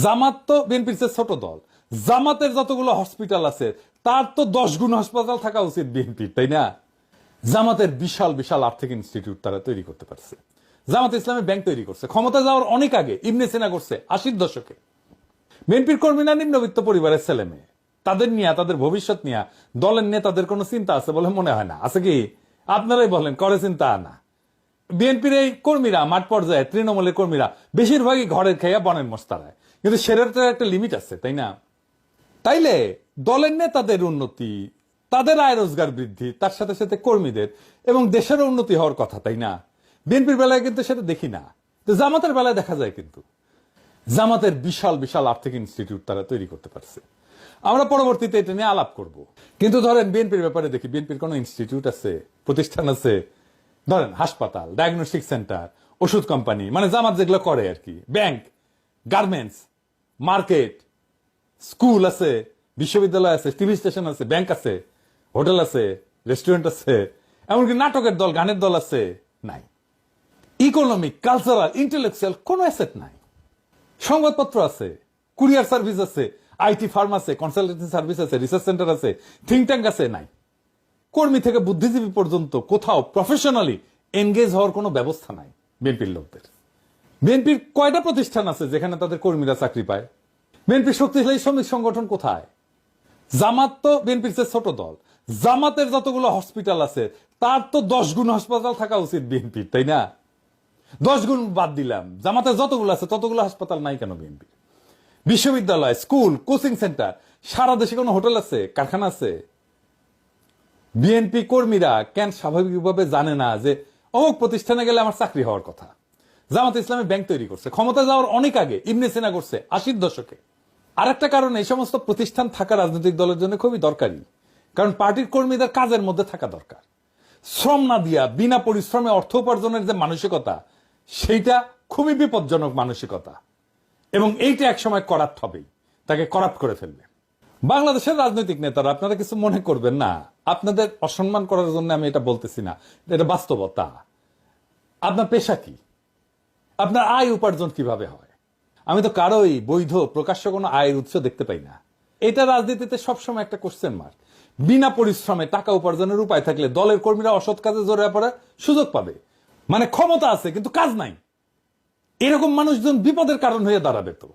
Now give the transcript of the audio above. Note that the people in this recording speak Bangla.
জামাত তো বিএনপির চেয়ে ছোট দল। জামাতের যতগুলো হসপিটাল আছে তার তো 10 গুণ হাসপাতাল থাকা উচিত বিএনপির, তাই না? জামাতের বিশাল বিশাল আর্থিক ইনস্টিটিউট তারা তৈরি করতে পারছে। জামাত ইসলামী ব্যাংক তৈরি করছে, ক্ষমতা যাওয়ার অনেক আগে ইবনে সিনা করছে 80-র দশকে। বিএনপির কর্মীরা নিম্নবিত্ত পরিবারের ছেলে মেয়ে, তাদের নিয়ে, তাদের ভবিষ্যৎ নিয়ে দলের নেতাদের কোনো চিন্তা আছে বলে মনে হয় না। আছে কি? আপনারাই বলেন, করে চিন্তা না? বিএনপির এই কর্মীরা মাঠ পর্যায়ে, তৃণমূলের কর্মীরা বেশিরভাগই ঘরের খেয়া বনের মস্তারায়, কিন্তু সেটার তো একটা লিমিট আছে, তাই না? তাইলে দলের নেতাদের উন্নতি, তাদের আয় রোজগার বৃদ্ধি, তার সাথে সাথে কর্মীদের এবং দেশের উন্নতি হওয়ার কথা, তাই না? বিএনপির বেলায় কিন্তু সেটা দেখি না। তো জামাতের বেলায় দেখা যায়, কিন্তু জামাতের বিশাল বিশাল আর্থিক ইনস্টিটিউট তারা তৈরি করতে পারছে। আমরা পরবর্তীতে এটা নিয়ে আলাপ করব। কিন্তু ধরেন বিএনপির ব্যাপারে দেখি, বিএনপির কোন ইনস্টিটিউট আছে, প্রতিষ্ঠান আছে? ধরেন হাসপাতাল, ডায়াগনস্টিক সেন্টার, ওষুধ কোম্পানি, মানে জামাত যেগুলো করে আর কি, ব্যাংক, গার্মেন্টস, মার্কেট, স্কুল আছে, বিশ্ববিদ্যালয় আছে, টিভি স্টেশন আছে, ব্যাংক আছে, হোটেল আছে, রেস্টুরেন্ট আছে, এমনকি নাটকের দল, গানের দল আছে? নাই। ইকোনমিক, কালচারাল, ইন্টেলেকচুয়াল কোন অ্যাসেট নাই। সংবাদপত্র আছে, কুরিয়ার সার্ভিস আছে, আইটি ফার্ম আছে, কনসালটেন্সি সার্ভিস আছে, রিসার্চ সেন্টার আছে, থিঙ্ক ট্যাঙ্ক আছে? নাই। কর্মী থেকে বুদ্ধিজীবী পর্যন্ত কোথাও প্রফেশনালি এনগেজ হওয়ার কোনো ব্যবস্থা নাই বিএনপির লোকদের। বিএনপির কয়টা প্রতিষ্ঠান আছে যেখানে তাদের কর্মীরা চাকরি পায়? বিএনপির শক্তিশালী শ্রমিক সংগঠন কোথায়? জামাত তো বিএনপির চেয়ে ছোট দল। জামাতের যতগুলো হসপিটাল আছে তার তো 10 গুণ হাসপাতাল থাকা উচিত বিএনপির, তাই না? 10 গুণ বাদ দিলাম, জামাতের যতগুলো আছে ততগুলো হাসপাতাল নাই কেন বিএনপির? বিশ্ববিদ্যালয়, স্কুল, কোচিং সেন্টার, সারা দেশে কোনো হোটেল আছে, কারখানা আছে? বিএনপি কর্মীরা কেন স্বাভাবিকভাবে জানে না যে অমুক প্রতিষ্ঠানে গেলে আমার চাকরি হওয়ার কথা? জামাত ইসলামী ব্যাংক তৈরি করছে, ক্ষমতা যাওয়ার অনেক আগে ইবনে সিনা করছে 80-র দশকে। আর একটা কারণ, এই সমস্ত প্রতিষ্ঠান থাকা রাজনৈতিক দলের জন্য খুবই দরকারি, কারণ পার্টির কর্মীদের কাজের মধ্যে থাকা দরকার। শ্রম না দিয়া বিনা পরিশ্রমে অর্থ উপার্জনের যে মানসিকতা, সেইটা খুবই বিপজ্জনক মানসিকতা, এবং এইটা একসময় করাপ্ট হবেই, তাকে করাপ্ট করে ফেলবে। বাংলাদেশের রাজনৈতিক নেতারা, আপনারা কিছু মনে করবেন না, আপনাদের অসম্মান করার জন্য আমি এটা বলতেছি না, এটা বাস্তবতা। আপনার পেশা কি? আপনার আয় উপার্জন কিভাবে হয়? আমি তো কারোই বৈধ প্রকাশ্য কোনো আয়ের উৎস দেখতে পাই না। এটা রাজনীতিতে সবসময় একটা কোশ্চেন মার্ক। বিনা পরিশ্রমে টাকা উপার্জনের উপায় থাকলে দলের কর্মীরা অসৎ কাজে জড়িয়ে পড়ার সুযোগ পাবে। মানে ক্ষমতা আছে কিন্তু কাজ নাই, এরকম মানুষজন বিপদের কারণ হয়ে দাঁড়াবে তো।